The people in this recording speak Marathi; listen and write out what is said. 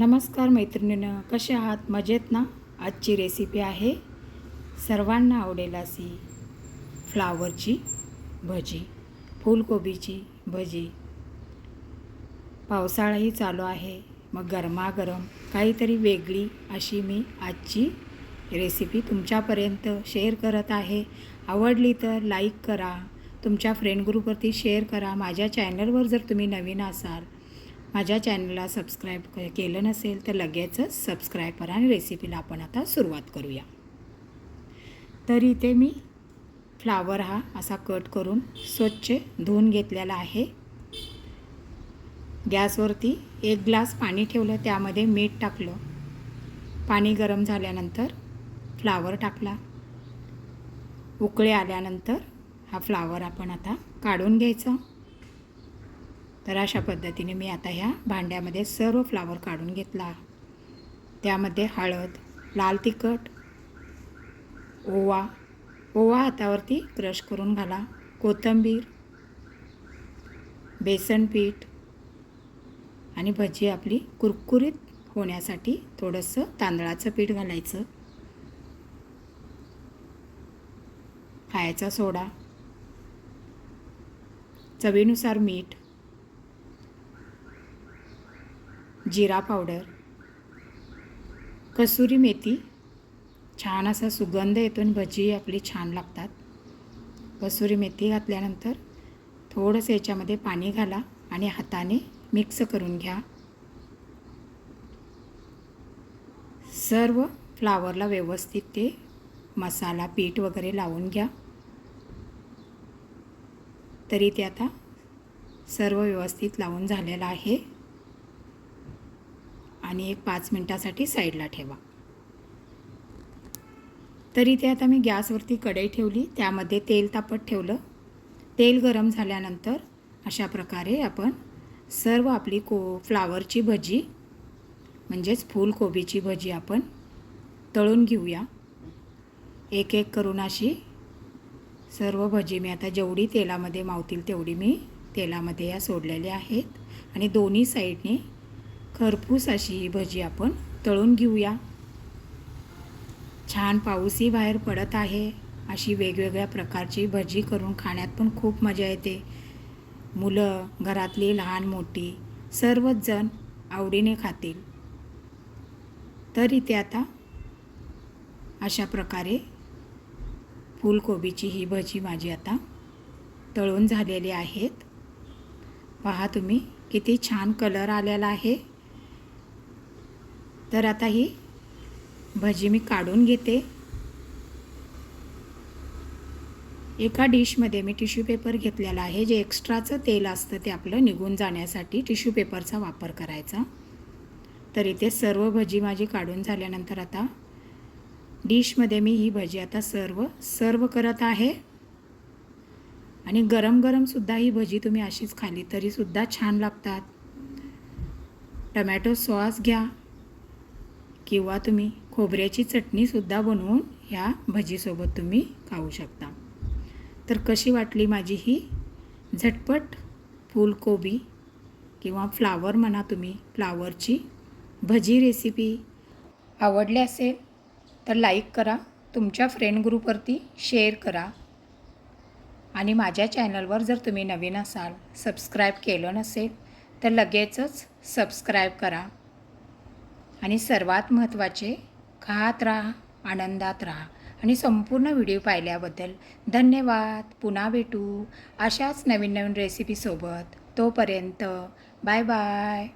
नमस्कार मैत्रिणींनो, कसे आहात? मजेत ना? आजची रेसिपी आहे सर्वांना आवडेल अशी फ्लावरची भजी, फुलकोबीची भजी. पावसाळाही चालू आहे, मग गरमागरम काहीतरी वेगळी अशी मी आजची रेसिपी तुमच्यापर्यंत शेअर करत आहे. आवडली तर लाईक करा, तुमच्या फ्रेंड ग्रुपवरती शेअर करा. माझ्या चॅनलवर जर तुम्ही नवीन असाल, माझ्या चॅनलला सबस्क्राईब केलं नसेल तर लगेचच सबस्क्राईब करा आणि रेसिपीला आपण आता सुरुवात करूया. तर इथे मी फ्लावर हा असा कट करून स्वच्छ धुवून घेतलेला आहे. गॅसवरती 1 ग्लास पाणी ठेवलं, त्यामध्ये मीठ टाकलं. पाणी गरम झाल्यानंतर फ्लावर टाकला. उकळे आल्यानंतर हा फ्लावर आपण आता काढून घ्यायचा. तर अशा पद्धतीने मी आता ह्या भांड्यामध्ये सर्व फ्लावर काढून घेतला. त्यामध्ये हळद, लाल तिखट, ओवा हातावरती क्रश करून घाला, कोथिंबीर, बेसन पीठ आणि भजी आपली कुरकुरीत होण्यासाठी थोडंसं तांदळाचं पीठ घालायचं, खायचा सोडा, चवीनुसार मीठ, जिरा पावडर, कसुरी मेथी. छान असा सुगंध येतो आणि भजी आपली छान लागतात. कसुरी मेथी घातल्यानंतर थोडंसं याच्यामध्ये पाणी घाला आणि हाताने मिक्स करून घ्या. सर्व फ्लावरला व्यवस्थित ते मसाला पीठ वगैरे लावून घ्या. तरी ते आता सर्व व्यवस्थित लावून झालेलं आहे आणि 5 मिनिटासाठी साईडला ठेवा. तरी ते आता मी गॅसवरती कढई ठेवली, त्यामध्ये तेल तापत ठेवलं. तेल गरम झाल्यानंतर अशा प्रकारे आपण सर्व आपली फ्लावरची भजी म्हणजेच फुलकोबीची भजी आपण तळून घेऊया. एक एक करून अशी सर्व भजी मी आता जेवढी तेलामध्ये मावतील तेवढी मी तेलामध्ये या सोडलेल्या आहेत आणि दोन्ही साईडने खरपूस अशी ही भजी आपण तळून घेऊया. छान पाऊसही बाहेर पडत आहे. अशी वेगवेगळ्या प्रकारची भजी करून खाण्यात पण खूप मजा येते. मुलं, घरातली लहान मोठी सर्वच जण आवडीने खातील. तर इथे आता अशा प्रकारे फुलकोबीची ही भजी माझी आता तळून झालेली आहेत. पहा तुम्ही किती छान कलर आलेला आहे. तर आता ही भजी मी काढून घेते. एका डिशमध्ये मी टिश्यू पेपर घेतलेला आहे. जे एक्स्ट्राचं तेल असतं ते आपलं निघून जाण्यासाठी टिश्यू पेपरचा वापर करायचा. तर इथे सर्व भजी माझी काढून झाल्यानंतर आता डिशमध्ये मी ही भजी आता सर्व करत आहे. आणि गरम गरमसुद्धा ही भजी तुम्ही अशीच खाली तरीसुद्धा छान लागतात. टमॅटो सॉस घ्या किंवा तुम्ही खोबऱ्याची चटणीसुद्धा बनवून ह्या भजीसोबत तुम्ही खाऊ शकता. तर कशी वाटली माझी ही झटपट फुलकोबी किंवा फ्लावर म्हणा तुम्ही, फ्लावरची भजी रेसिपी आवडली असेल तर लाईक करा, तुमच्या फ्रेंड ग्रुपवरती शेअर करा आणि माझ्या चॅनलवर जर तुम्ही नवीन असाल, सबस्क्राईब केलं नसेल तर लगेचच सबस्क्राईब करा. आणि सर्वात महत्त्वाचे, खात राहा, आनंदात राहा आणि संपूर्ण व्हिडिओ पाहिल्याबद्दल धन्यवाद. पुन्हा भेटू अशाच नवीन नवीन रेसिपीसोबत. तोपर्यंत बाय बाय.